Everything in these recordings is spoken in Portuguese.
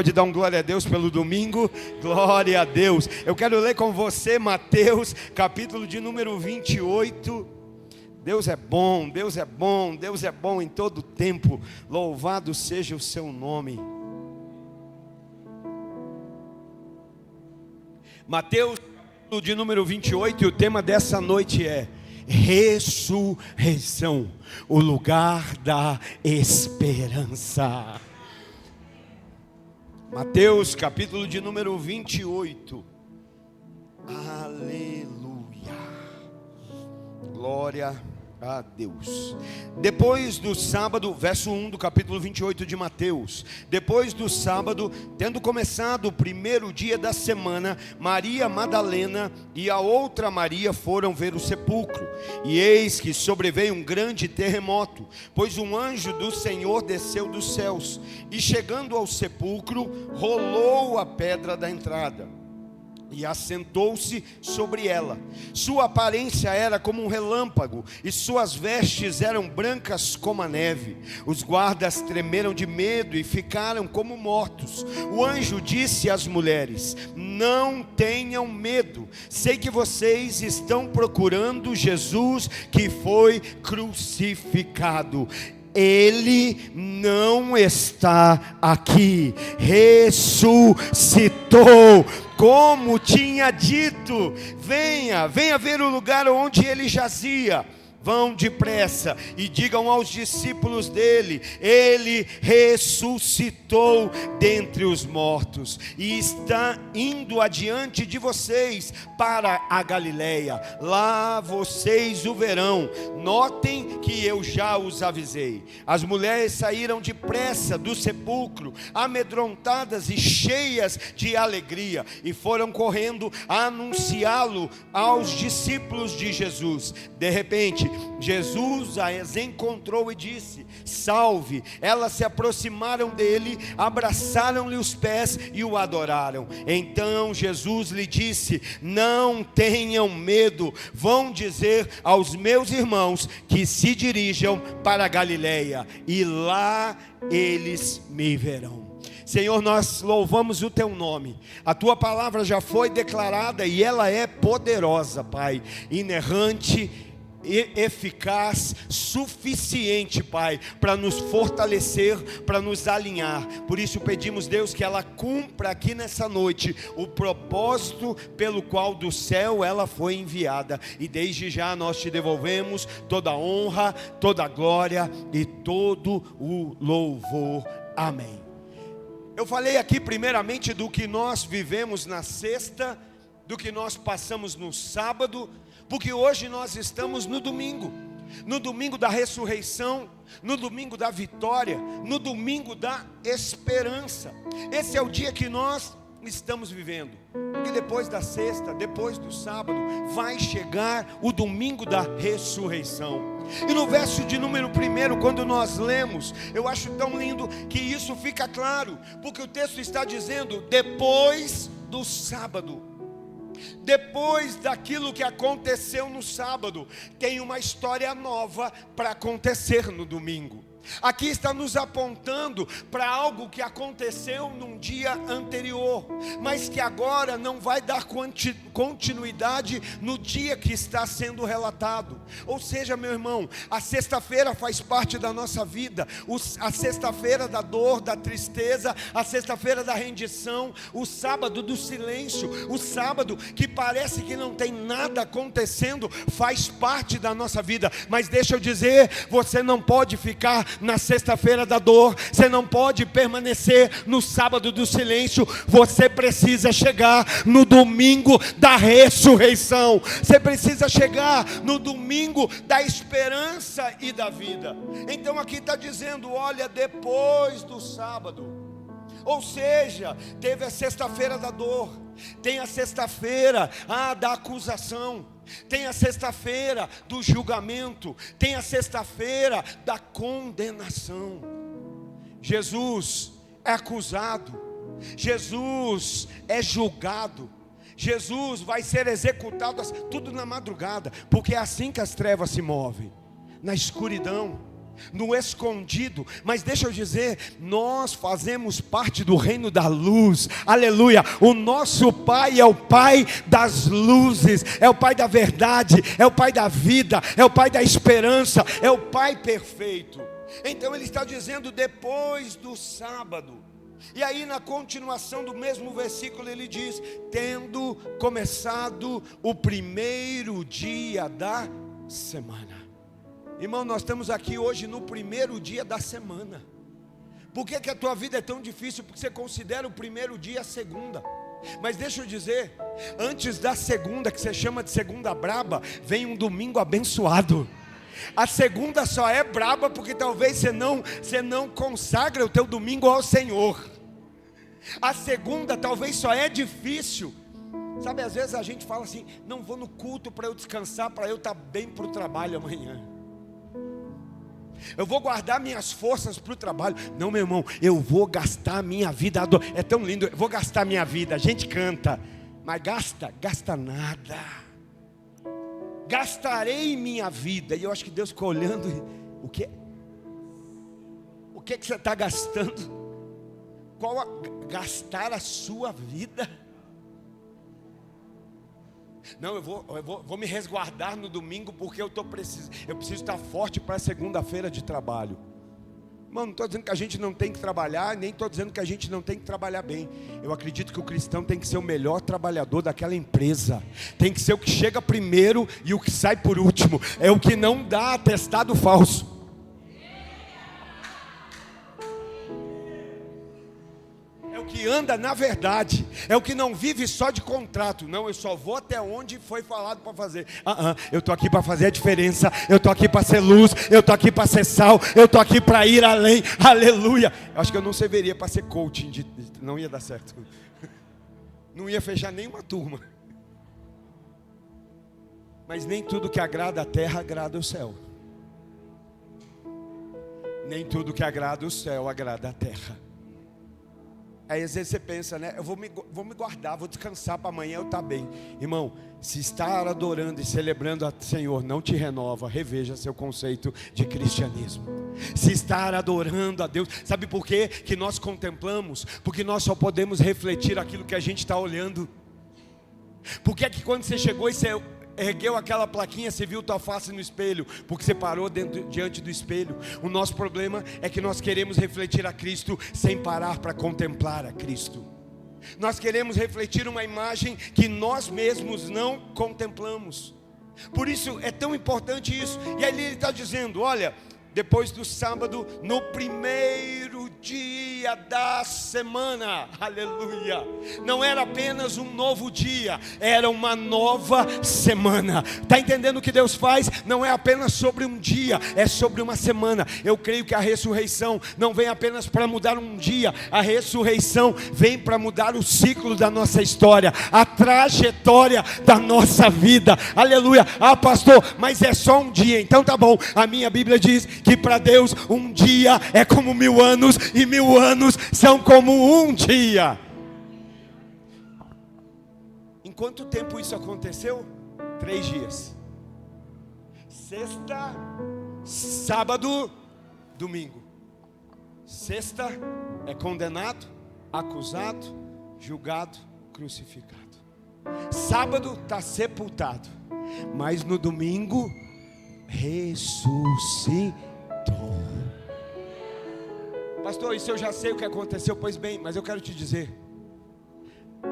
Pode dar um glória a Deus pelo domingo? Glória a Deus. Eu quero ler com você Mateus, capítulo de número 28. Deus é bom, Deus é bom, Deus é bom em todo tempo. Louvado seja o seu nome. Mateus, capítulo de número 28, e o tema dessa noite é ressurreição, o lugar da esperança. Mateus, capítulo de número 28. Aleluia. Glória a Deus. Depois do sábado, verso 1 do capítulo 28 de Mateus. Depois do sábado, tendo começado o primeiro dia da semana, Maria Madalena e a outra Maria foram ver o sepulcro. E eis que sobreveio um grande terremoto, pois um anjo do Senhor desceu dos céus, e chegando ao sepulcro, rolou a pedra da entrada e assentou-se sobre ela. Sua aparência era como um relâmpago, e suas vestes eram brancas como a neve. Os guardas tremeram de medo e ficaram como mortos. O anjo disse às mulheres: não tenham medo, sei que vocês estão procurando Jesus que foi crucificado. Ele não está aqui, ressuscitou, como tinha dito. Venha ver o lugar onde ele jazia. Vão depressa e digam aos discípulos dele: ele ressuscitou dentre os mortos e está indo adiante de vocês para a Galileia. Lá vocês o verão. Notem que eu já os avisei. As mulheres saíram depressa do sepulcro, amedrontadas e cheias de alegria, e foram correndo a anunciá-lo aos discípulos de Jesus. De repente, Jesus as encontrou e disse: salve. Elas se aproximaram dele, abraçaram-lhe os pés e o adoraram. Então Jesus lhe disse: não tenham medo, vão dizer aos meus irmãos que se dirijam para a Galileia, e lá eles me verão. Senhor, nós louvamos o teu nome. A tua palavra já foi declarada e ela é poderosa, Pai, inerrante, eficaz, suficiente, Pai, para nos fortalecer, para nos alinhar. Por isso pedimos, Deus, que ela cumpra aqui nessa noite o propósito pelo qual do céu ela foi enviada. E desde já nós te devolvemos toda a honra, toda a glória e todo o louvor. Amém. Eu falei aqui primeiramente do que nós vivemos na sexta, do que nós passamos no sábado, porque hoje nós estamos no domingo da ressurreição, no domingo da vitória, no domingo da esperança. Esse é o dia que nós estamos vivendo, porque depois da sexta, depois do sábado, vai chegar o domingo da ressurreição. E no verso de número 1, quando nós lemos, eu acho tão lindo que isso fica claro, porque o texto está dizendo: depois do sábado. Depois daquilo que aconteceu no sábado, tem uma história nova para acontecer no domingo. Aqui está nos apontando para algo que aconteceu num dia anterior, mas que agora não vai dar continuidade no dia que está sendo relatado. Ou seja, meu irmão, a sexta-feira faz parte da nossa vida, a sexta-feira da dor, da tristeza, a sexta-feira da rendição, o sábado do silêncio, o sábado que parece que não tem nada acontecendo, faz parte da nossa vida. Mas deixa eu dizer, você não pode ficar na sexta-feira da dor, você não pode permanecer no sábado do silêncio, você precisa chegar no domingo da ressurreição, você precisa chegar no domingo da esperança e da vida. Então aqui está dizendo: olha, depois do sábado, ou seja, teve a sexta-feira da dor, tem a sexta-feira da acusação, tem a sexta-feira do julgamento, tem a sexta-feira da condenação. Jesus é acusado, Jesus é julgado, Jesus vai ser executado, tudo na madrugada, porque é assim que as trevas se movem, na escuridão. no escondido. Mas deixa eu dizer, nós fazemos parte do reino da luz, aleluia. O nosso Pai é o Pai das luzes, é o Pai da verdade, é o Pai da vida, é o Pai da esperança, é o Pai perfeito. Então ele está dizendo depois do sábado. E aí na continuação do mesmo versículo ele diz: tendo começado o primeiro dia da semana. Irmão, nós estamos aqui hoje no primeiro dia da semana. Por que a tua vida é tão difícil? Porque você considera o primeiro dia a segunda. Mas deixa eu dizer, antes da segunda, que você chama de segunda braba, vem um domingo abençoado. A segunda só é braba porque talvez você não consagra o teu domingo ao Senhor. A segunda talvez só é difícil. Sabe, às vezes a gente fala assim: não vou no culto para eu descansar, para eu estar bem para o trabalho amanhã. Eu vou guardar minhas forças para o trabalho. Não, meu irmão, eu vou gastar a minha vida. É tão lindo, eu vou gastar a minha vida. A gente canta, mas gasta nada. Gastarei minha vida. E eu acho que Deus ficou olhando. O que você está gastando? Gastar a sua vida? Não, eu vou me resguardar no domingo porque eu preciso estar forte para a segunda-feira de trabalho. Irmão, não estou dizendo que a gente não tem que trabalhar, nem estou dizendo que a gente não tem que trabalhar bem. Eu acredito que o cristão tem que ser o melhor trabalhador daquela empresa. Tem que ser o que chega primeiro e o que sai por último. É o que não dá atestado falso. Que anda na verdade, é o que não vive só de contrato. Não, eu só vou até onde foi falado para fazer. Eu estou aqui para fazer a diferença, eu estou aqui para ser luz, eu estou aqui para ser sal, eu estou aqui para ir além, aleluia. Eu acho que eu não serviria para ser coaching, não ia dar certo, não ia fechar nenhuma turma. Mas nem tudo que agrada a terra agrada o céu. Nem tudo que agrada o céu agrada a terra. Aí às vezes você pensa, né? Eu vou me guardar, vou descansar para amanhã eu estar bem. Irmão, se estar adorando e celebrando ao Senhor não te renova, reveja seu conceito de cristianismo. Se estar adorando a Deus, sabe por quê que nós contemplamos? Porque nós só podemos refletir aquilo que a gente está olhando. Por que é que quando você chegou e você ergueu aquela plaquinha, você viu tua face no espelho? Porque você parou diante do espelho. O nosso problema é que nós queremos refletir a Cristo sem parar para contemplar a Cristo. Nós queremos refletir uma imagem que nós mesmos não contemplamos. Por isso é tão importante isso. E aí ele está dizendo, olha, depois do sábado, no primeiro dia da semana, aleluia. Não era apenas um novo dia, era uma nova semana. Está entendendo o que Deus faz? Não é apenas sobre um dia, é sobre uma semana. Eu creio que a ressurreição não vem apenas para mudar um dia. A ressurreição vem para mudar o ciclo da nossa história, a trajetória da nossa vida, aleluia. Ah, pastor, mas é só um dia. Então tá bom, a minha Bíblia diz que para Deus um dia é como 1000 anos e 1000 anos são como um dia. Em quanto tempo isso aconteceu? 3 dias. Sexta, sábado, domingo. Sexta é condenado, acusado, julgado, crucificado. Sábado está sepultado, mas no domingo ressuscitou. Pastor, isso eu já sei o que aconteceu. Pois bem, mas eu quero te dizer,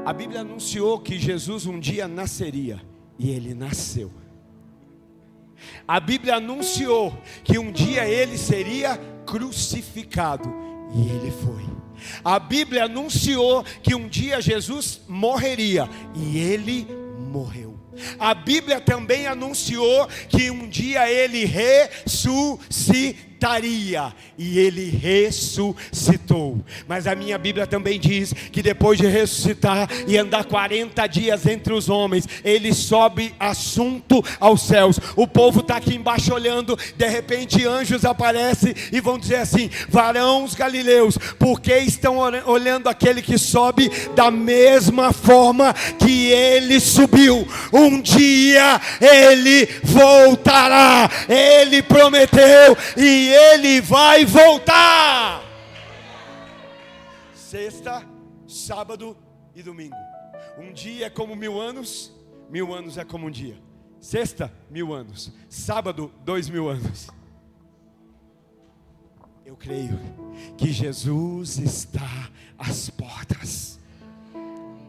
a Bíblia anunciou que Jesus um dia nasceria, e ele nasceu. A Bíblia anunciou que um dia ele seria crucificado, e ele foi. A Bíblia anunciou que um dia Jesus morreria, e ele morreu. A Bíblia também anunciou que um dia ele ressuscitaria, e ele ressuscitou. Mas a minha Bíblia também diz que depois de ressuscitar e andar 40 dias entre os homens, ele sobe assunto aos céus. O povo está aqui embaixo olhando, de repente anjos aparecem e vão dizer assim: varãos galileus, por que estão olhando aquele que sobe da mesma forma que ele subiu? Um dia ele voltará, ele prometeu, e Ele vai voltar. Sexta, sábado e domingo. Um dia é como 1000 anos, 1000 anos é como um dia. Sexta, 1000 anos. Sábado, 2000 anos. Eu creio que Jesus está às portas.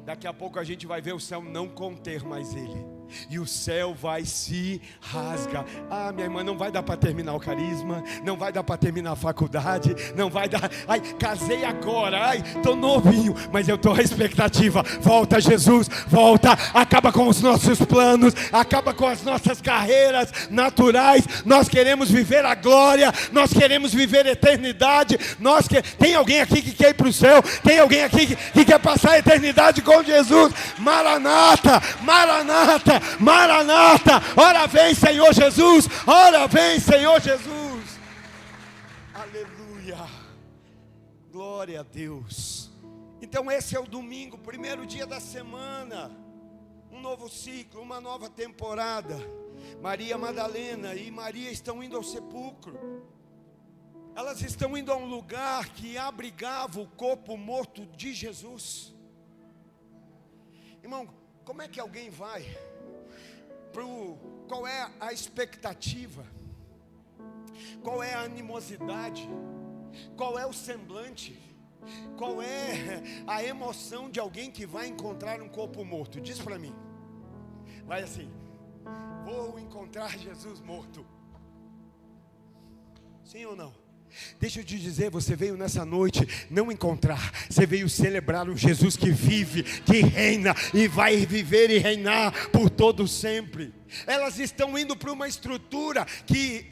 Daqui a pouco a gente vai ver o céu não conter mais Ele, e o céu vai se rasgar. Ah, minha irmã, não vai dar para terminar o carisma, não vai dar para terminar a faculdade, não vai dar. Ai, casei agora, ai, estou novinho, mas eu estou à expectativa. Volta Jesus, volta, acaba com os nossos planos, acaba com as nossas carreiras naturais. Nós queremos viver a glória, nós queremos viver a eternidade. Tem alguém aqui que quer ir para o céu? Tem alguém aqui que quer passar a eternidade com Jesus? Maranata, Maranata, Maranata, ora vem Senhor Jesus, ora vem Senhor Jesus. Aleluia, glória a Deus. Então esse é o domingo, primeiro dia da semana, um novo ciclo, uma nova temporada. Maria Madalena e Maria estão indo ao sepulcro. Elas estão indo a um lugar que abrigava o corpo morto de Jesus. Irmão, como é que alguém vai qual é a expectativa? Qual é a animosidade? Qual é o semblante? Qual é a emoção de alguém que vai encontrar um corpo morto? Diz para mim. Vai assim: vou encontrar Jesus morto. Sim ou não? Deixa eu te dizer, você veio nessa noite não encontrar, você veio celebrar um Jesus que vive, que reina e vai viver e reinar por todo sempre. Elas estão indo para uma estrutura que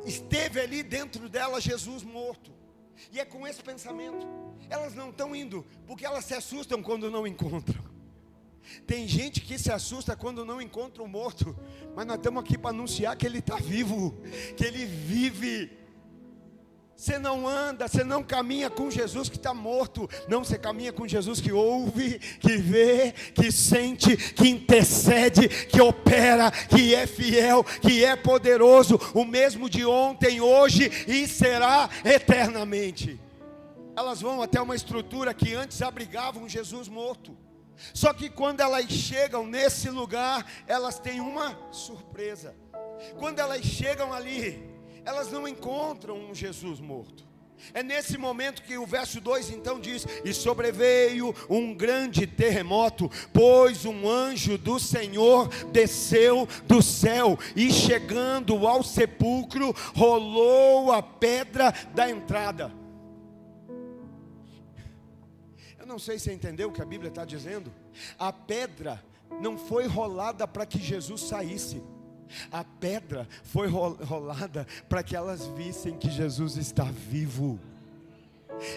esteve ali dentro dela Jesus morto. E é com esse pensamento. Elas não estão indo porque elas se assustam quando não encontram. Tem gente que se assusta quando não encontra o morto, mas nós estamos aqui para anunciar que ele está vivo, que ele vive. Você não anda, você não caminha com Jesus que está morto. Não, você caminha com Jesus que ouve, que vê, que sente, que intercede, que opera, que é fiel, que é poderoso. O mesmo de ontem, hoje e será eternamente. Elas vão até uma estrutura que antes abrigava um Jesus morto. Só que quando elas chegam nesse lugar, elas têm uma surpresa. Quando elas chegam ali, elas não encontram um Jesus morto. É nesse momento que o verso 2 então diz: e sobreveio um grande terremoto, pois um anjo do Senhor desceu do céu, e chegando ao sepulcro, rolou a pedra da entrada. Eu não sei se você entendeu o que a Bíblia está dizendo. A pedra não foi rolada para que Jesus saísse. A pedra foi rolada para que elas vissem que Jesus está vivo.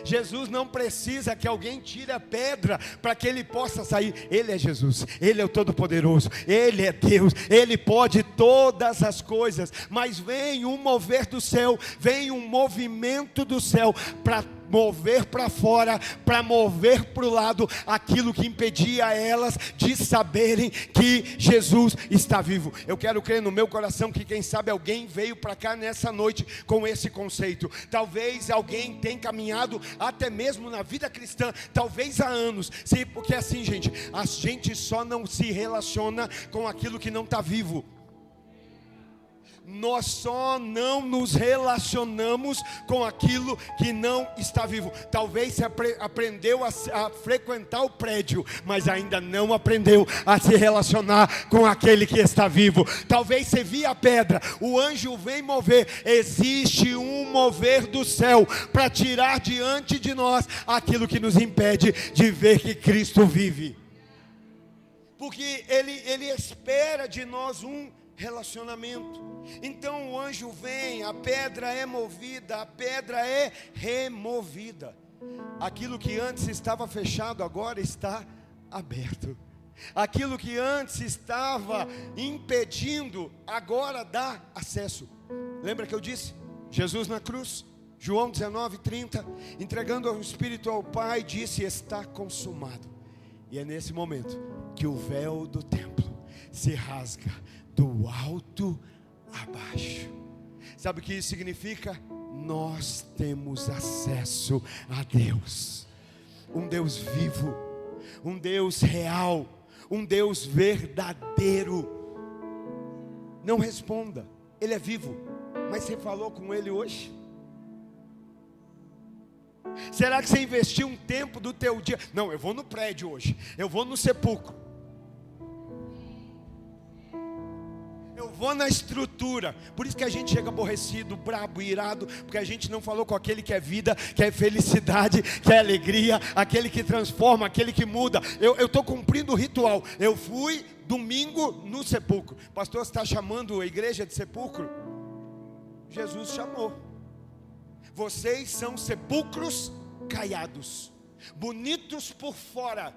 Jesus não precisa que alguém tire a pedra para que ele possa sair. Ele é Jesus, Ele é o Todo-Poderoso, Ele é Deus, Ele pode todas as coisas. Mas vem um mover do céu, vem um movimento do céu para mover para fora, para mover para o lado aquilo que impedia elas de saberem que Jesus está vivo. Eu quero crer no meu coração que quem sabe alguém veio para cá nessa noite com esse conceito. Talvez alguém tenha caminhado até mesmo na vida cristã, talvez há anos. Sim, porque assim, gente, a gente só não se relaciona com aquilo que não está vivo. Nós só não nos relacionamos com aquilo que não está vivo. Talvez você aprendeu a frequentar o prédio, mas ainda não aprendeu a se relacionar com aquele que está vivo. Talvez você via a pedra, o anjo vem mover. Existe um mover do céu para tirar diante de nós aquilo que nos impede de ver que Cristo vive. Porque Ele espera de nós um relacionamento. Então o anjo vem, a pedra é movida, a pedra é removida. Aquilo que antes estava fechado agora está aberto. Aquilo que antes estava impedindo agora dá acesso. Lembra que eu disse? Jesus na cruz, João 19:30, entregando o Espírito ao Pai, disse: está consumado. E é nesse momento que o véu do templo se rasga do alto a baixo. Sabe o que isso significa? Nós temos acesso a Deus, um Deus vivo, um Deus real, um Deus verdadeiro. Não responda, Ele é vivo, mas você falou com Ele hoje? Será que você investiu um tempo do teu dia? Não, eu vou no prédio hoje, eu vou no sepulcro, eu vou na estrutura. Por isso que a gente chega aborrecido, brabo, irado, porque a gente não falou com aquele que é vida, que é felicidade, que é alegria, aquele que transforma, aquele que muda. Eu estou cumprindo o ritual. Eu fui domingo no sepulcro. Pastor, você está chamando a igreja de sepulcro? Jesus chamou. Vocês são sepulcros caiados, bonitos por fora,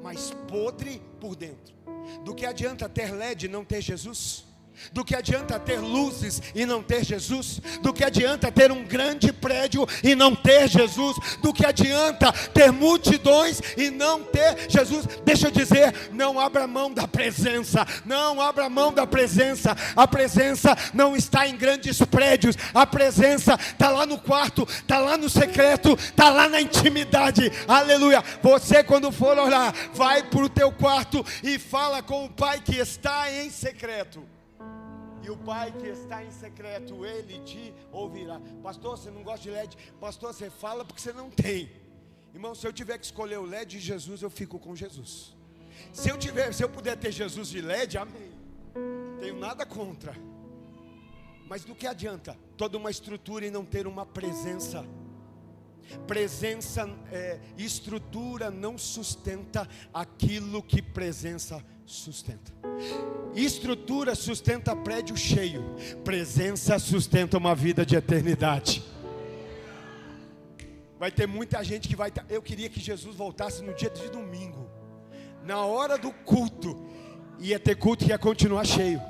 mas podre por dentro. Do que adianta ter LED e não ter Jesus? Do que adianta ter luzes e não ter Jesus? Do que adianta ter um grande prédio e não ter Jesus? Do que adianta ter multidões e não ter Jesus? Deixa eu dizer, não abra mão da presença. Não abra mão da presença. A presença não está em grandes prédios. A presença está lá no quarto, está lá no secreto, está lá na intimidade. Aleluia. Você, quando for orar, vai para o teu quarto e fala com o Pai que está em secreto. E o Pai que está em secreto, Ele te ouvirá. Pastor, você não gosta de LED? Pastor, você fala porque você não tem. Irmão, se eu tiver que escolher o LED de Jesus, eu fico com Jesus. Se eu puder ter Jesus de LED, amém. Tenho nada contra. Mas do que adianta toda uma estrutura e não ter uma presença? Estrutura não sustenta aquilo que presença sustenta. Estrutura sustenta prédio cheio, presença sustenta uma vida de eternidade. Vai ter muita gente que vai estar. Eu queria que Jesus voltasse no dia de domingo, na hora do culto. Ia ter culto que ia continuar cheio.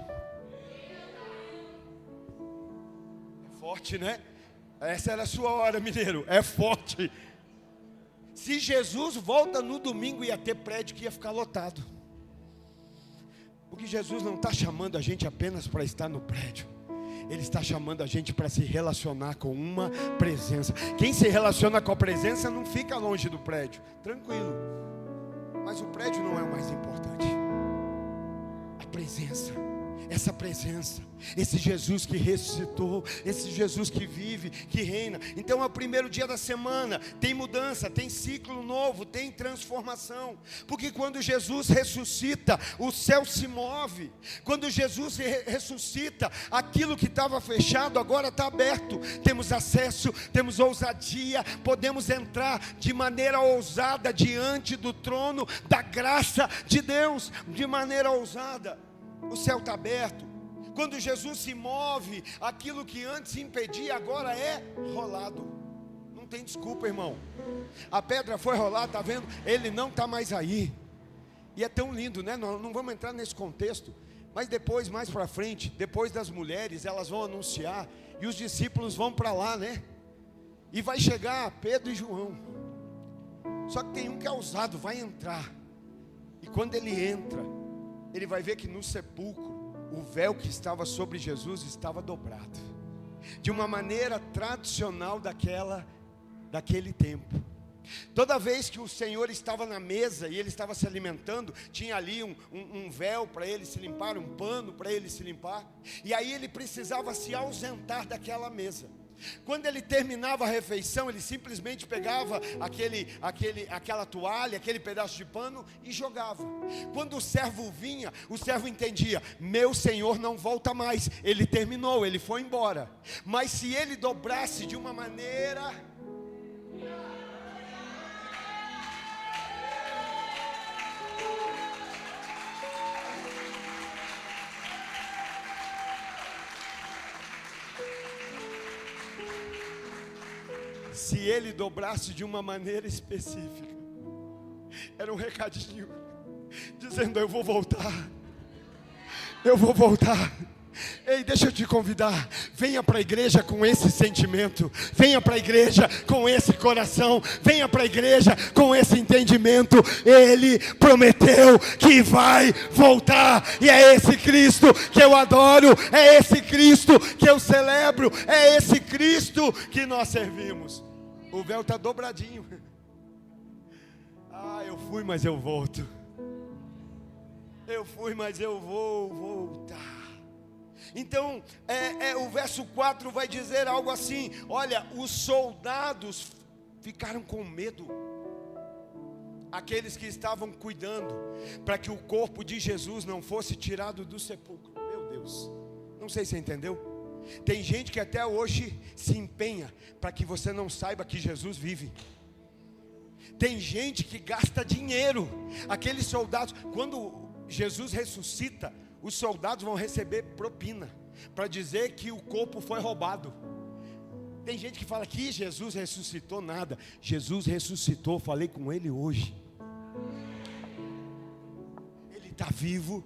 É forte, né? Essa era a sua hora, mineiro. É forte. Se Jesus volta no domingo, ia ter prédio que ia ficar lotado. Porque Jesus não está chamando a gente apenas para estar no prédio. Ele está chamando a gente para se relacionar com uma presença. Quem se relaciona com a presença não fica longe do prédio. Tranquilo. Mas o prédio não é o mais importante. A presença. Essa presença, esse Jesus que ressuscitou, esse Jesus que vive, que reina. Então é o primeiro dia da semana, tem mudança, tem ciclo novo, tem transformação. Porque quando Jesus ressuscita, o céu se move. Quando Jesus ressuscita, aquilo que estava fechado agora está aberto. Temos acesso, temos ousadia, podemos entrar de maneira ousada diante do trono da graça de Deus, de maneira ousada. O céu está aberto. Quando Jesus se move, aquilo que antes impedia agora é rolado. Não tem desculpa, irmão. A pedra foi rolar, está vendo? Ele não está mais aí. E é tão lindo, né? Nós não vamos entrar nesse contexto. Mas depois, mais para frente, depois das mulheres, elas vão anunciar. E os discípulos vão para lá, né? E vai chegar Pedro e João. Só que tem um que é ousado, vai entrar. E quando ele entra, ele vai ver que no sepulcro, o véu que estava sobre Jesus estava dobrado. De uma maneira tradicional daquele tempo. Toda vez que o Senhor estava na mesa e Ele estava se alimentando, tinha ali um véu para Ele se limpar, um pano para Ele se limpar. E aí Ele precisava se ausentar daquela mesa. Quando ele terminava a refeição, ele simplesmente pegava aquela toalha, aquele pedaço de pano e jogava. Quando o servo vinha, o servo entendia: meu senhor não volta mais, ele terminou, ele foi embora. Mas se ele dobrasse de uma maneira... Se ele dobrasse de uma maneira específica, era um recadinho, dizendo: eu vou voltar, eu vou voltar. Ei, deixa eu te convidar, venha para a igreja com esse sentimento, venha para a igreja com esse coração, venha para a igreja com esse entendimento. Ele prometeu que vai voltar, e é esse Cristo que eu adoro, é esse Cristo que eu celebro, é esse Cristo que nós servimos. O véu está dobradinho. Eu fui, mas eu volto. Eu fui, mas eu vou voltar. Então, o verso 4 vai dizer algo assim: olha, os soldados ficaram com medo. Aqueles que estavam cuidando para que o corpo de Jesus não fosse tirado do sepulcro. Meu Deus, não sei se você entendeu. Tem gente que até hoje se empenha para que você não saiba que Jesus vive. Tem gente que gasta dinheiro. Aqueles soldados, quando Jesus ressuscita, os soldados vão receber propina para dizer que o corpo foi roubado. Tem gente que fala que Jesus ressuscitou nada. Jesus ressuscitou, falei com ele hoje. Ele está vivo,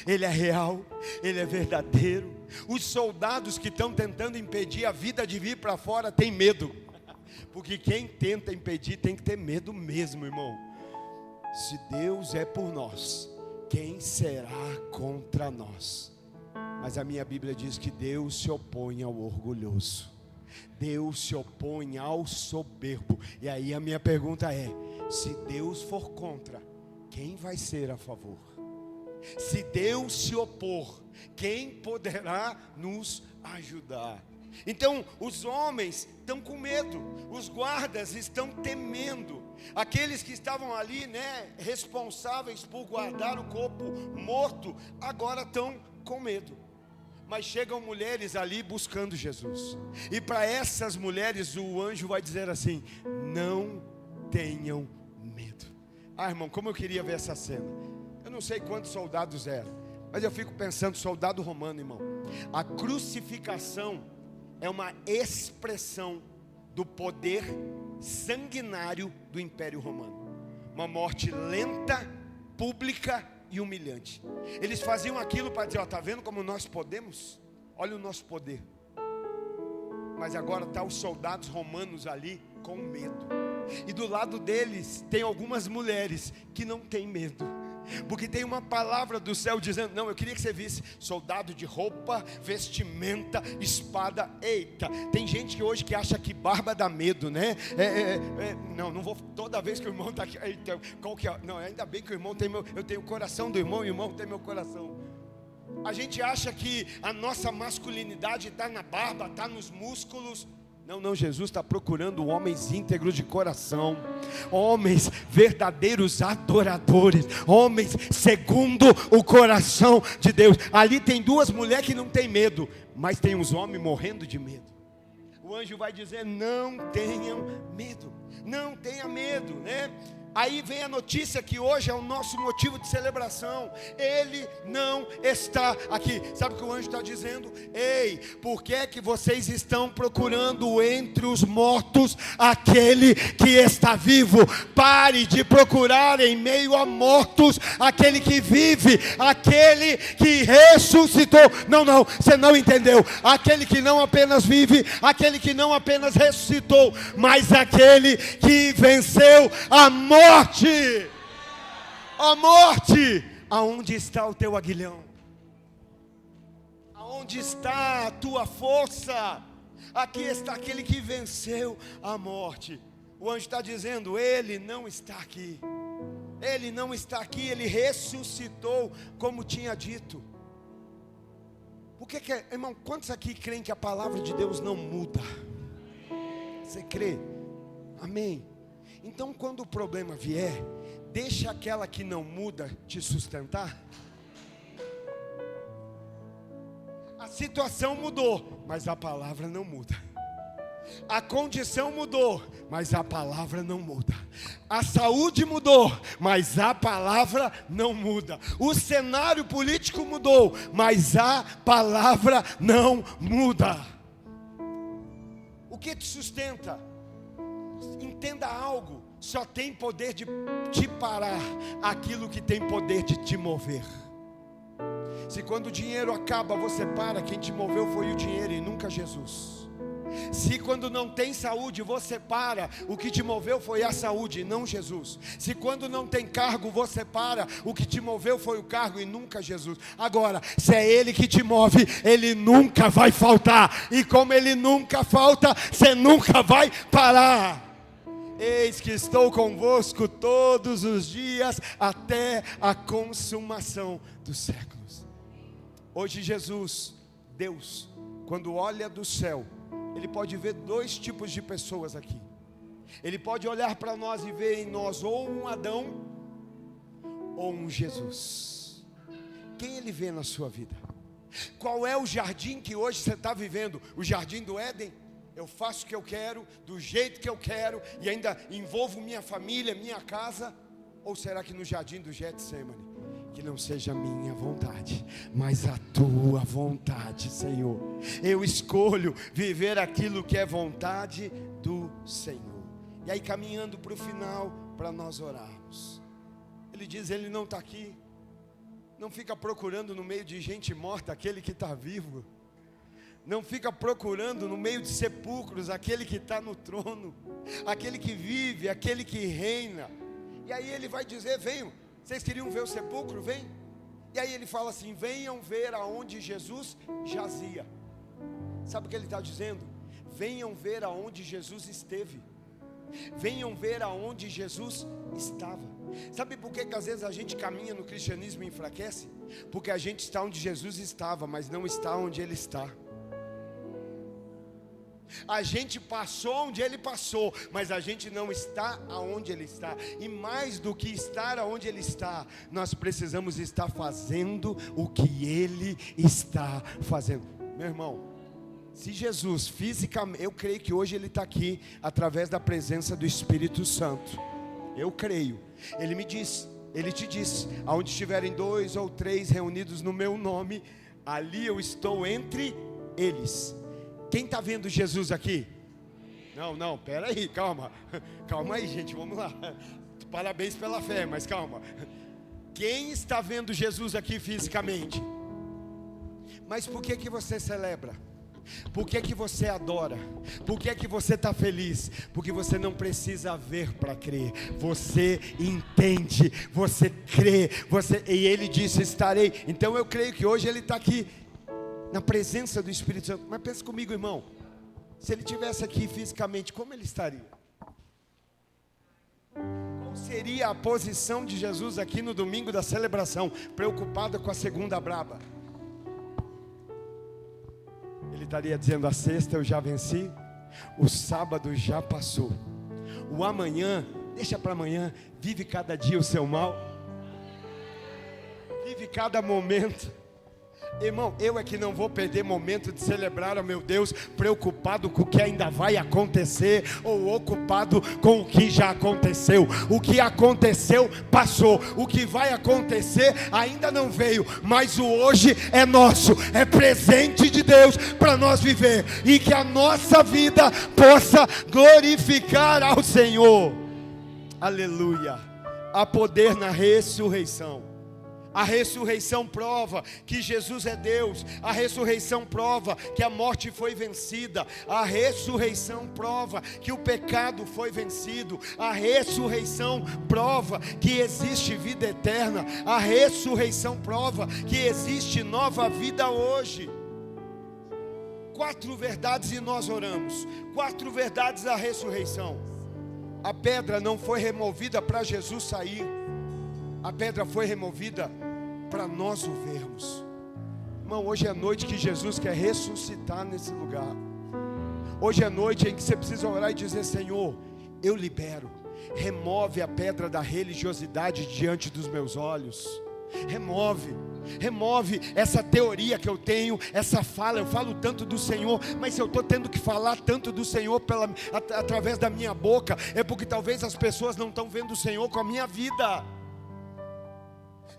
ele é real, ele é verdadeiro. Os soldados que estão tentando impedir a vida de vir para fora têm medo. Porque quem tenta impedir tem que ter medo mesmo, irmão. Se Deus é por nós, quem será contra nós? Mas a minha Bíblia diz que Deus se opõe ao orgulhoso, Deus se opõe ao soberbo. E aí a minha pergunta é: se Deus for contra, quem vai ser a favor? Se Deus se opor, quem poderá nos ajudar? Então os homens estão com medo, os guardas estão temendo. Aqueles que estavam ali, responsáveis por guardar o corpo morto, agora estão com medo. Mas chegam mulheres ali buscando Jesus, e para essas mulheres o anjo vai dizer assim: não tenham medo. Irmão, como eu queria ver essa cena. Eu não sei quantos soldados eram, mas eu fico pensando, soldado romano, irmão. A crucificação é uma expressão do poder sanguinário do Império Romano. Uma morte lenta, pública e humilhante. Eles faziam aquilo para dizer: está vendo como nós podemos? Olha o nosso poder. Mas agora estão os soldados romanos ali com medo. E do lado deles tem algumas mulheres que não têm medo, porque tem uma palavra do céu dizendo: não, eu queria que você visse soldado de roupa, vestimenta, espada. Eita, tem gente que hoje que acha que barba dá medo, né? Não vou, toda vez que o irmão está aqui, eita, qual que é? Não, ainda bem que o irmão tem eu tenho o coração do irmão, e o irmão tem meu coração. A gente acha que a nossa masculinidade está na barba, está nos músculos. Não, Jesus está procurando homens íntegros de coração, homens verdadeiros adoradores, homens segundo o coração de Deus. Ali tem duas mulheres que não tem medo, mas tem uns homens morrendo de medo. O anjo vai dizer: não tenham medo, não tenha medo, né? Aí vem a notícia que hoje é o nosso motivo de celebração. Ele não está aqui. Sabe o que o anjo está dizendo? Ei, por que é que vocês estão procurando entre os mortos aquele que está vivo? Pare de procurar em meio a mortos aquele que vive, aquele que ressuscitou. Não, você não entendeu. Aquele que não apenas vive, aquele que não apenas ressuscitou, mas aquele que venceu a morte. A morte, aonde está o teu aguilhão? Aonde está a tua força? Aqui está aquele que venceu a morte. O anjo está dizendo: ele não está aqui. Ele não está aqui, ele ressuscitou, como tinha dito. Por que irmão, quantos aqui creem que a palavra de Deus não muda? Você crê? Amém. Então, quando o problema vier, deixa aquela que não muda te sustentar. A situação mudou, mas a palavra não muda. A condição mudou, mas a palavra não muda. A saúde mudou, mas a palavra não muda. O cenário político mudou, mas a palavra não muda. O que te sustenta? Entenda algo: só tem poder de te parar aquilo que tem poder de te mover. Se quando o dinheiro acaba você para, quem te moveu foi o dinheiro e nunca Jesus. Se quando não tem saúde você para, o que te moveu foi a saúde e não Jesus. Se quando não tem cargo você para, o que te moveu foi o cargo e nunca Jesus. Agora, se é Ele que te move, Ele nunca vai faltar. E como Ele nunca falta, você nunca vai parar. Eis que estou convosco todos os dias até a consumação dos séculos. Hoje Jesus, Deus, quando olha do céu, Ele pode ver dois tipos de pessoas aqui. Ele pode olhar para nós e ver em nós ou um Adão ou um Jesus. Quem Ele vê na sua vida? Qual é o jardim que hoje você está vivendo? O jardim do Éden? Eu faço o que eu quero, do jeito que eu quero, e ainda envolvo minha família, minha casa? Ou será que no jardim do Getsemane? Que não seja a minha vontade, mas a tua vontade, Senhor. Eu escolho viver aquilo que é vontade do Senhor. E aí, caminhando para o final, para nós orarmos. Ele diz, Ele não está aqui. Não fica procurando no meio de gente morta aquele que está vivo. Não fica procurando no meio de sepulcros aquele que está no trono, aquele que vive, aquele que reina. E aí Ele vai dizer, venham. Vocês queriam ver o sepulcro? Vem. E aí Ele fala assim, venham ver aonde Jesus jazia. Sabe o que Ele está dizendo? Venham ver aonde Jesus esteve. Venham ver aonde Jesus estava. Sabe por que às vezes a gente caminha no cristianismo e enfraquece? Porque a gente está onde Jesus estava, mas não está onde Ele está. A gente passou onde Ele passou, mas a gente não está aonde Ele está. E mais do que estar aonde Ele está, nós precisamos estar fazendo o que Ele está fazendo. Meu irmão, se Jesus fisicamente, eu creio que hoje Ele está aqui através da presença do Espírito Santo. Eu creio. Ele me disse, Ele te disse, aonde estiverem 2 ou 3 reunidos no meu nome, ali eu estou entre eles. Quem está vendo Jesus aqui? Não, pera aí, calma. Calma aí, gente, vamos lá. Parabéns pela fé, mas calma. Quem está vendo Jesus aqui fisicamente? Mas por que você celebra? Por que você adora? Por que você está feliz? Porque você não precisa ver para crer. Você entende, você crê, e Ele disse, estarei. Então eu creio que hoje Ele está aqui na presença do Espírito Santo. Mas pensa comigo, irmão, se Ele estivesse aqui fisicamente, como Ele estaria? Qual seria a posição de Jesus aqui no domingo da celebração? Preocupado com a segunda braba. Ele estaria dizendo, a sexta eu já venci, o sábado já passou, o amanhã, deixa para amanhã. Vive cada dia o seu mal, vive cada momento. Irmão, eu é que não vou perder momento de celebrar ao meu Deus, preocupado com o que ainda vai acontecer, ou ocupado com o que já aconteceu. O que aconteceu, passou. O que vai acontecer, ainda não veio. Mas o hoje é nosso, é presente de Deus para nós viver. E que a nossa vida possa glorificar ao Senhor. Aleluia. Há poder na ressurreição. A ressurreição prova que Jesus é Deus. A ressurreição prova que a morte foi vencida. A ressurreição prova que o pecado foi vencido. A ressurreição prova que existe vida eterna. A ressurreição prova que existe nova vida hoje. 4 verdades e nós oramos. 4 verdades da ressurreição. A pedra não foi removida para Jesus sair. A pedra foi removida para nós o vermos. Irmão, hoje é noite que Jesus quer ressuscitar nesse lugar. Hoje é noite em que você precisa orar e dizer, Senhor, eu libero. Remove a pedra da religiosidade diante dos meus olhos. Remove essa teoria que eu tenho, essa fala. Eu falo tanto do Senhor, mas se eu estou tendo que falar tanto do Senhor através da minha boca, é porque talvez as pessoas não estão vendo o Senhor com a minha vida.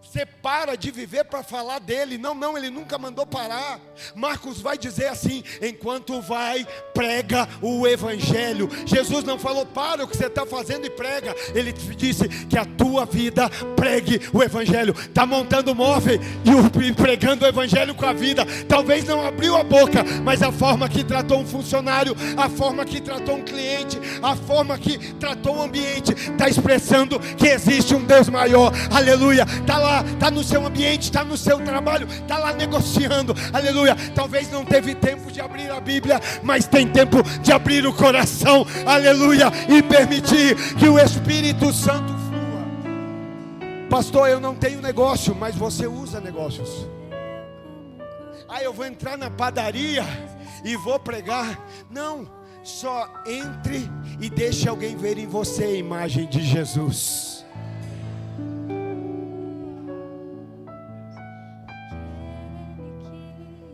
Você para de viver para falar dele. Não, ele nunca mandou parar. Marcos vai dizer assim: enquanto vai, prega o evangelho. Jesus não falou: para o que você está fazendo e prega. Ele disse que a tua vida pregue o evangelho. Está montando móvel e pregando o evangelho com a vida. Talvez não abriu a boca, mas a forma que tratou um funcionário, a forma que tratou um cliente, a forma que tratou o ambiente, está expressando que existe um Deus maior. Aleluia. Está lá, está no seu ambiente, está no seu trabalho, está lá negociando. Aleluia. Talvez não teve tempo de abrir a Bíblia, mas tem tempo de abrir o coração. Aleluia. E permitir que o Espírito Santo flua. Pastor, eu não tenho negócio, mas você usa negócios. Eu vou entrar na padaria e vou pregar. Não, só entre e deixe alguém ver em você a imagem de Jesus.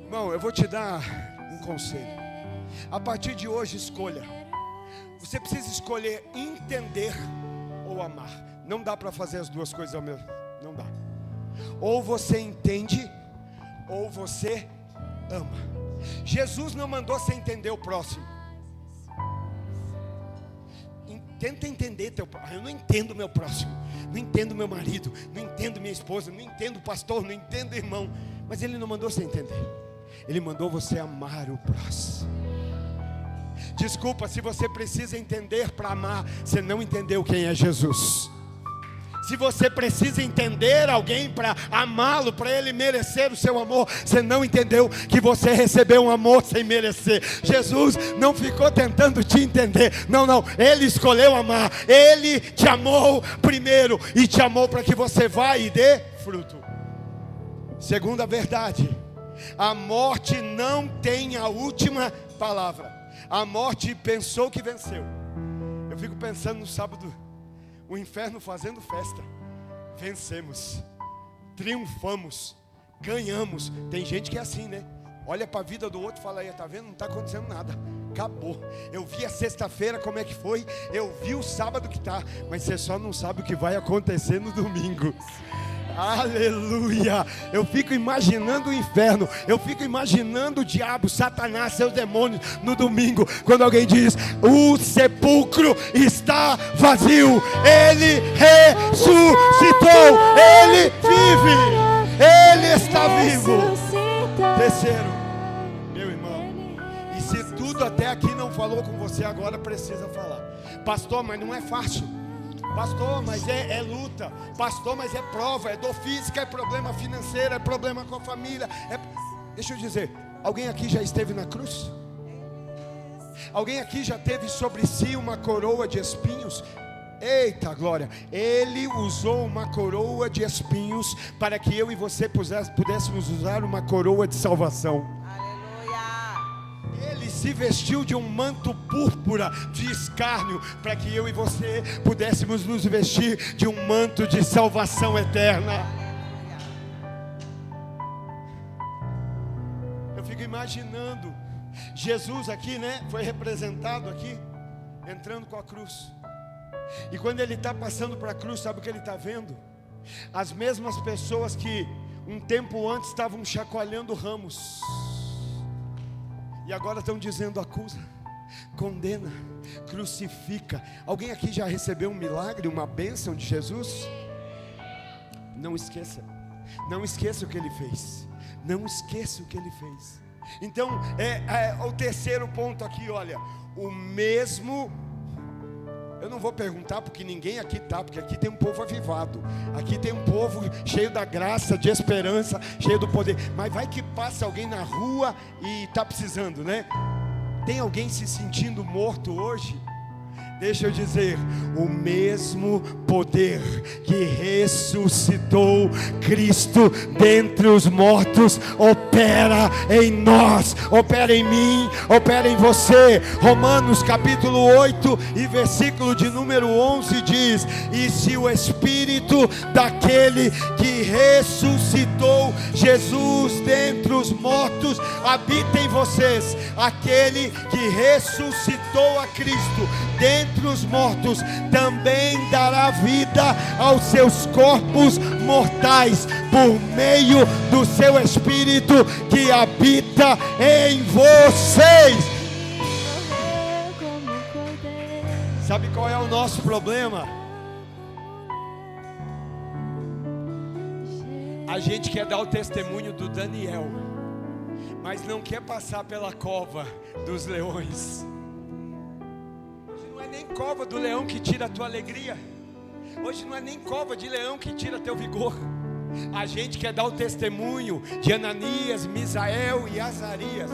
Irmão, eu vou te dar um conselho. A partir de hoje, escolha. Você precisa escolher entender ou amar. Não dá para fazer as duas coisas ao mesmo tempo. Não dá. Ou você entende, ou você ama. Jesus não mandou você entender o próximo. Tenta entender teu próximo. Eu não entendo meu próximo, não entendo meu marido, não entendo minha esposa, não entendo o pastor, não entendo o irmão. Mas ele não mandou você entender. Ele mandou você amar o próximo. Desculpa, se você precisa entender para amar, você não entendeu quem é Jesus. Se você precisa entender alguém para amá-lo, para ele merecer o seu amor, você não entendeu que você recebeu um amor sem merecer. Jesus não ficou tentando te entender. Não, ele escolheu amar. Ele te amou primeiro e te amou para que você vá e dê fruto. Segunda verdade: a morte não tem a última palavra. A morte pensou que venceu. Eu fico pensando no sábado, o inferno fazendo festa. Vencemos, triunfamos, ganhamos. Tem gente que é assim, né? Olha para a vida do outro e fala: aí, tá vendo? Não está acontecendo nada. Acabou. Eu vi a sexta-feira como é que foi. Eu vi o sábado que tá. Mas você só não sabe o que vai acontecer no domingo. Aleluia. Eu fico imaginando o inferno, eu fico imaginando o diabo, Satanás, seus demônios no domingo, quando alguém diz: o sepulcro está vazio, ele ressuscitou, ele vive, ele está vivo. Terceiro, meu irmão, e se tudo até aqui não falou com você, agora precisa falar. Pastor, mas não é fácil. Pastor, mas é luta. Pastor, mas é prova, é dor física, é problema financeiro, é problema com a família. Deixa eu dizer, alguém aqui já esteve na cruz? Alguém aqui já teve sobre si uma coroa de espinhos? Eita glória, ele usou uma coroa de espinhos para que eu e você pudéssemos usar uma coroa de salvação. Ele se vestiu de um manto púrpura de escárnio para que eu e você pudéssemos nos vestir de um manto de salvação eterna. Eu fico imaginando Jesus aqui, né? Foi representado aqui, entrando com a cruz. E quando ele está passando para a cruz, sabe o que ele está vendo? As mesmas pessoas que um tempo antes estavam chacoalhando ramos, e agora estão dizendo: acusa, condena, crucifica. Alguém aqui já recebeu um milagre, uma bênção de Jesus? Não esqueça. Não esqueça o que ele fez. Não esqueça o que ele fez. Então, o terceiro ponto aqui, olha. O mesmo... Eu não vou perguntar porque ninguém aqui está, porque aqui tem um povo avivado, aqui tem um povo cheio da graça, de esperança, cheio do poder. Mas vai que passa alguém na rua e está precisando, né? Tem alguém se sentindo morto hoje? Deixa eu dizer, o mesmo poder que ressuscitou Cristo dentre os mortos opera em nós, opera em mim, opera em você. Romanos capítulo 8 e versículo de número 11 diz: e se o Espírito daquele que ressuscitou Jesus dentre os mortos habita em vocês, aquele que ressuscitou a Cristo dentre dentre os mortos, também dará vida aos seus corpos mortais, por meio do seu Espírito que habita em vocês. Sabe qual é o nosso problema? A gente quer dar o testemunho do Daniel, mas não quer passar pela cova dos leões. Hoje não é nem cova do leão que tira a tua alegria. Hoje não é nem cova de leão que tira teu vigor. A gente quer dar o testemunho de Ananias, Misael e Azarias.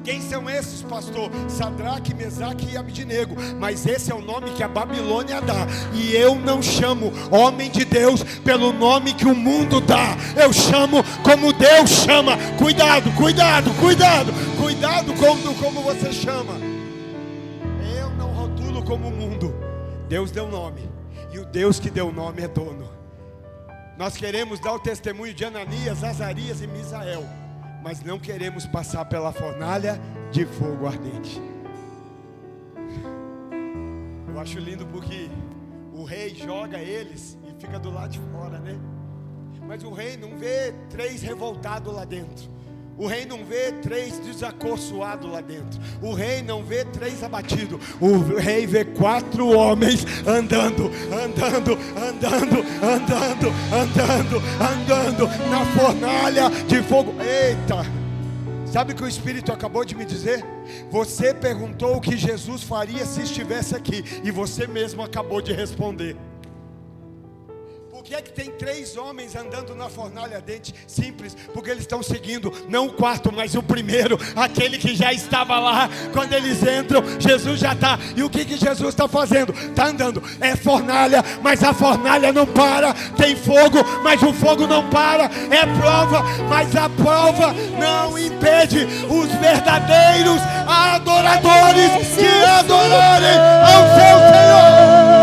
Quem são esses, pastor? Sadraque, Mesaque e Abdinego. Mas esse é o nome que a Babilônia dá. E eu não chamo homem de Deus pelo nome que o mundo dá. Eu chamo como Deus chama. Cuidado, cuidado, cuidado. Cuidado como você chama. Eu não rotulo como o mundo. Deus deu nome. E o Deus que deu nome é dono. Nós queremos dar o testemunho de Ananias, Azarias e Misael, mas não queremos passar pela fornalha de fogo ardente. Eu acho lindo porque o rei joga eles e fica do lado de fora, né? Mas o rei não vê 3 revoltados lá dentro. O rei não vê 3 desacorçoados lá dentro. O rei não vê 3 abatidos. O rei vê 4 homens andando na fornalha de fogo. Eita! Sabe o que o Espírito acabou de me dizer? Você perguntou o que Jesus faria se estivesse aqui, e você mesmo acabou de responder. Por que é que tem 3 homens andando na fornalha ardente? Simples, porque eles estão seguindo não o quarto, mas o primeiro, aquele que já estava lá. Quando eles entram, Jesus já está. E o que Jesus está fazendo? Está andando. É fornalha, mas a fornalha não para. Tem fogo, mas o fogo não para. É prova, mas a prova não impede os verdadeiros adoradores de adorarem ao seu Senhor.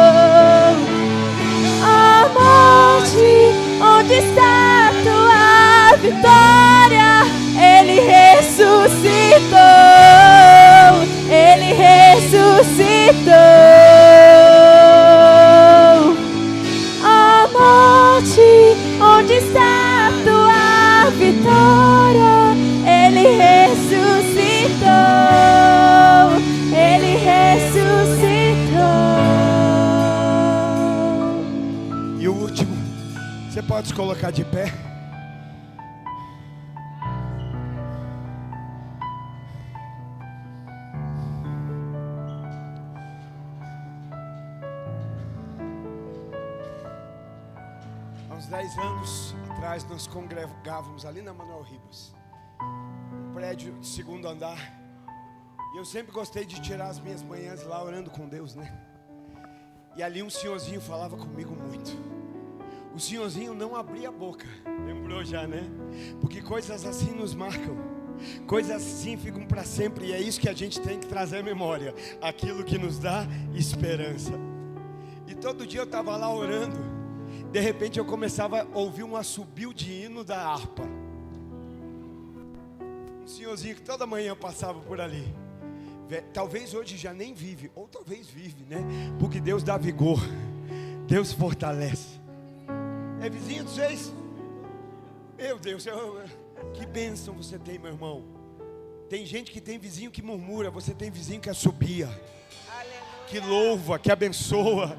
Onde está a tua vitória? Ele ressuscitou. Ele ressuscitou. A morte, onde está a tua vitória? Ele ressuscitou. Ele ressuscitou. E o último, você pode se colocar de pé? Há uns 10 anos atrás nós congregávamos ali na Manuel Ribas, um prédio de 2º andar. E eu sempre gostei de tirar as minhas manhãs lá orando com Deus, né? E ali um senhorzinho falava comigo muito. O senhorzinho não abria a boca. Lembrou já, né? Porque coisas assim nos marcam. Coisas assim ficam para sempre. E é isso que a gente tem que trazer à memória. Aquilo que nos dá esperança. E todo dia eu estava lá orando. De repente eu começava a ouvir um assobio de hino da harpa. Um senhorzinho que toda manhã passava por ali. Talvez hoje já nem vive. Ou talvez vive, né? Porque Deus dá vigor. Deus fortalece. É vizinho de vocês? Meu Deus, que bênção você tem, meu irmão. Tem gente que tem vizinho que murmura. Você tem vizinho que assobia, que louva, que abençoa.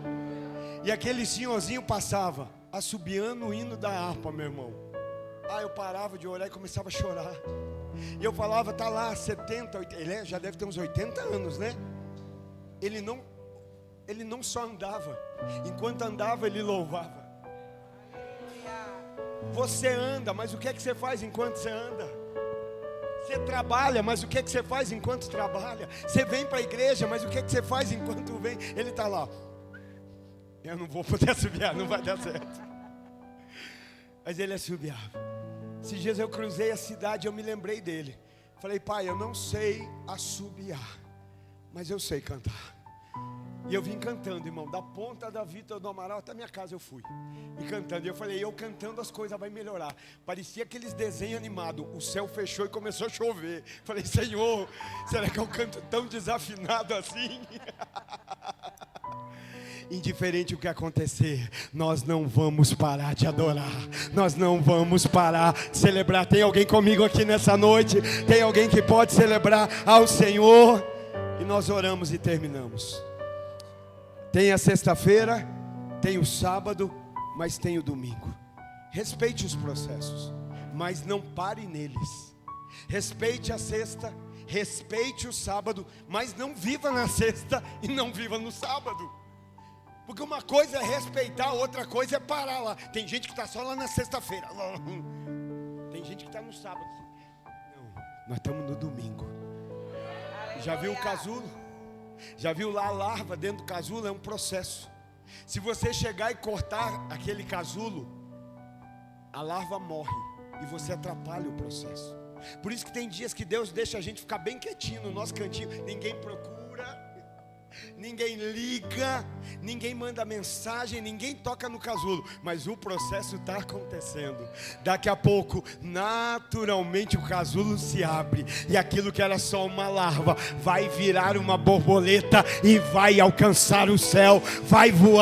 E aquele senhorzinho passava assobiando o hino da harpa, meu irmão. Eu parava de orar e começava a chorar. E eu falava, tá lá 70, 80, ele já deve ter uns 80 anos, né? Ele não só andava. Enquanto andava, ele louvava. Você anda, mas o que é que você faz enquanto você anda? Você trabalha, mas o que é que você faz enquanto trabalha? Você vem para a igreja, mas o que é que você faz enquanto vem? Ele está lá. Eu não vou poder assobiar, não vai dar certo. Mas ele assobiava. Esses dias eu cruzei a cidade e eu me lembrei dele. Falei, pai, eu não sei assobiar, mas eu sei cantar. E eu vim cantando, irmão, da ponta da Vitor do Amaral até minha casa eu fui. E cantando, e eu falei, eu cantando as coisas vai melhorar. Parecia aqueles desenhos animados, o céu fechou e começou a chover. Falei, Senhor, será que eu canto tão desafinado assim? indiferente o que acontecer, nós não vamos parar de adorar, nós não vamos parar de celebrar. Tem alguém comigo aqui nessa noite? Tem alguém que pode celebrar ao Senhor? E nós oramos e terminamos. Tem a sexta-feira, tem o sábado, mas tem o domingo. Respeite os processos, mas não pare neles. Respeite a sexta, respeite o sábado, mas não viva na sexta e não viva no sábado. Porque uma coisa é respeitar, outra coisa é parar lá. Tem gente que está só lá na sexta-feira. Tem gente que está no sábado. Não, nós estamos no domingo. Já viu o casulo? Já viu lá a larva dentro do casulo? É um processo. Se você chegar e cortar aquele casulo, a larva morre e você atrapalha o processo. Por isso que tem dias que Deus deixa a gente ficar bem quietinho no nosso cantinho. Ninguém procura, ninguém liga, ninguém manda mensagem, ninguém toca no casulo, mas o processo está acontecendo. Daqui a pouco, naturalmente, o casulo se abre, e aquilo que era só uma larva vai virar uma borboleta e vai alcançar o céu, vai voar.